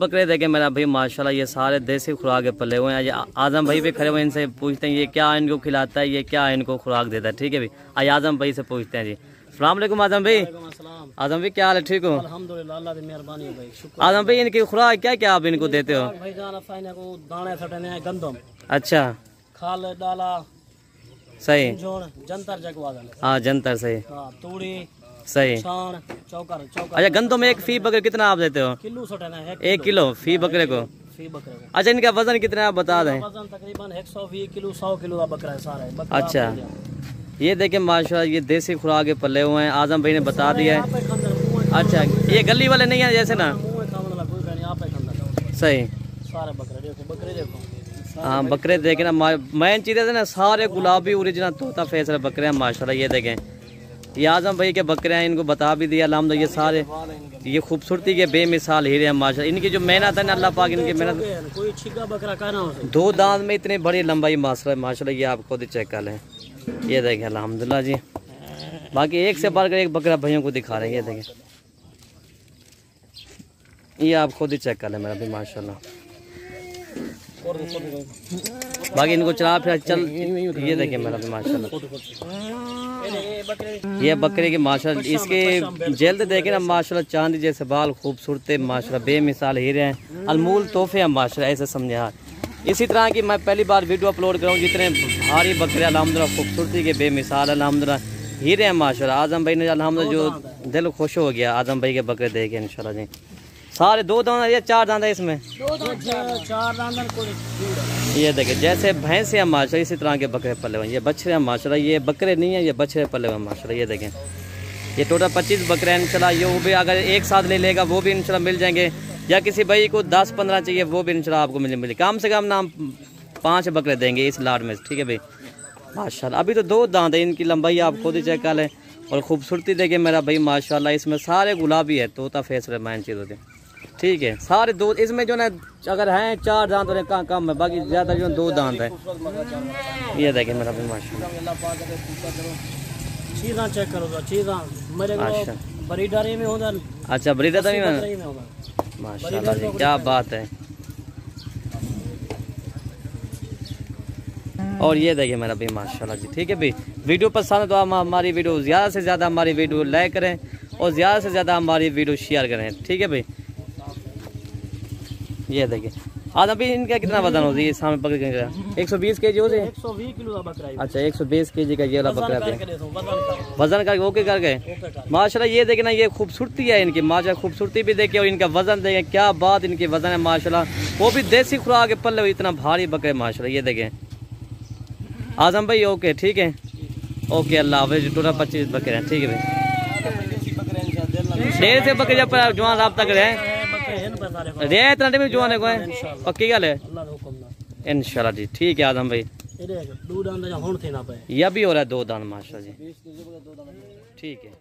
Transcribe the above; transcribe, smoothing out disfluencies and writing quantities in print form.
बकरे देखे मेरा भाई माशाल्लाह, ये सारे देसी खुराक के पले हुए हैं। ये आजम भाई भी खड़े हुए, इनसे पूछते हैं ये क्या इनको खिलाता है, ये क्या इनको खुराक देता है। ठीक है भाई, आज आजम भाई से पूछते हैं जी। अस्सलाम वालेकुम आजम भाई। आजम भाई क्या हाल है, ठीक हो? अल्हम्दुलिल्लाह, अल्लाह की मेहरबानी है भाई, शुक्र। आजम भाई इनकी खुराक क्या क्या आप इनको देते हो? भाई जान फाइना को दाने सटने हैं, गंदम, अच्छा, खाल डाला, सही, जंतर जगवा देना। हाँ जंतर सही, हां तूड़ी सही। छान चौकर चौकर। अच्छा, गंदों में एक फी बकरे कितना आप देते हो? किलो सटना है, 1 किलो फी बकरे को। फी बकरे को। अच्छा, इनका वजन कितना है आप बता दें? वजन तकरीबन 120 किलो 100 किलो का बकरा है सारा है। अच्छा, ये देखें माशाल्लाह, ये देसी खुराक के पले हुए हैं, आजम भाई ने बता दिया है। अच्छा, ये गली वाले नहीं है जैसे ना? सही, सारे बकरे देखो, बकरे देखो। हाँ बकरे देखे ना, मेन चीज़ है ना, सारे गुलाबी ओरिजिनल तोता फेस वाले बकरे हैं माशाल्लाह। ये देखें, ये आजम भाई के बकरे हैं, इनको बता भी दिया अल्हम्दुलिल्लाह। ये सारे ये खूबसूरती के बेमिसाल हीरे हैं माशाल्लाह। इनकी जो मेहनत है ना, अल्लाह पाक इनकी मेहनत। कोई छिगा बकरा कहना हो, 2 दांत में इतनी बड़ी लंबाई माशाल्लाह। ये आप खुद चेक कर लें, ये देखें अल्हम्दुलिल्लाह जी। बाकी एक से बढ़कर एक बकरा भाइयों को दिखा रहे हैं, ये देखें, ये आप खुद ही चेक कर लें मेरा भी माशाल्लाह। बाकी इनको चला फिर चल, ये देखिए मेरा भी माशाल्लाह। ये बकरे की माशाल्लाह, इसके जल्द देखे ना माशाल्लाह, चांदी जैसे बाल, खूबसूरत माशाल्लाह, बेमिसाल हीरे हैं, अनमोल तोहफे हैं माशाल्लाह, ऐसे समझे यार। इसी तरह की मैं पहली बार वीडियो अपलोड कर रहा हूँ, जितने भारी बकरे अल्हम्दुलिल्लाह, खूबसूरती के बेमिसाल अल्हम्दुलिल्लाह हीरे हैं माशाल्लाह। आजम भाई ने अल्हम्दुलिल्लाह जो दिल खुश हो गया आजम भाई के बकरे देखे इंशाल्लाह जी। सारे 2 दांत या 4 दांत है इसमें? 4 दांत। ये देखे जैसे भैंस है माशाल्लाह, इसी तरह के बकरे पले हुए हैं। ये बछड़े हैं माशाल्लाह, ये बकरे नहीं है, ये बछड़े पले हुए हैं माशाल्लाह। ये देखें, ये टोटल 25 बकरे हैं इंशाल्लाह। ये वो भी अगर एक साथ ले लेगा वो भी इंशाल्लाह मिल जाएंगे, या किसी भाई को 10-15 चाहिए वो भी इंशाल्लाह आपको मिले। कम से कम नाम 5 बकरे देंगे इस लाट में, ठीक है भाई माशाल्लाह। अभी तो 2 दांत है, इनकी लंबाई आप खुद ही चेक कर लें। और खूबसूरती देखें मेरा भाई माशाल्लाह, इसमें सारे गुलाबी है, तोता फेस मैन चीज़ होते हैं, ठीक है। सारे 2 इसमें जो ना अगर हैं 4 दांत और कहाँ कम है, बाकी ज़्यादा जो 2 दांत है। ये देखें मेरा भाई माशाल्लाह। चीज़ां चेक करो, चीज़ां मेरे को ब्रीडर में होगा। अच्छा, ब्रीडर तो नहीं होगा माशाल्लाह जी, क्या बात है। और ये देखिए मेरा भाई माशाल्लाह जी, ठीक है भाई। वीडियो पसंद तो आप हमारी वीडियो ज़्यादा से ज़्यादा हमारी वीडियो लाइक करें और ज़्यादा से ज़्यादा हमारी वीडियो शेयर करें, ठीक है भाई। ये देखिए आदम भाई, इनका कितना वजन होती है सामने पकड़ के? 120 केजी हो जाए? 120 किलो का बकरा है। अच्छा, 120 केजी का ये वाला बकरा है। वजन करके ओके करके माशाल्लाह। ये देखे ना, ये खूबसूरती है इनकी माशाल्लाह, खूबसूरती भी देखे और इनका वजन देखे, क्या बात इनके वजन है माशाल्लाह। वो भी देसी खुराक के पल्ले, इतना भारी बकरे माशाल्लाह। ये देखें आजम भाई, ओके ठीक है, ओके अल्लाह हाफिज़। टोटल 25 बकरे हैं, ठीक है भाई। ढेर से बकरे जब जवान रब्ता करे रे इतना टाइम जवान है, पक्की गल है इंशाल्लाह जी, ठीक है आजम भाई। ये भी हो रहा है 2 दांत माशाल्लाह जी, ठीक है।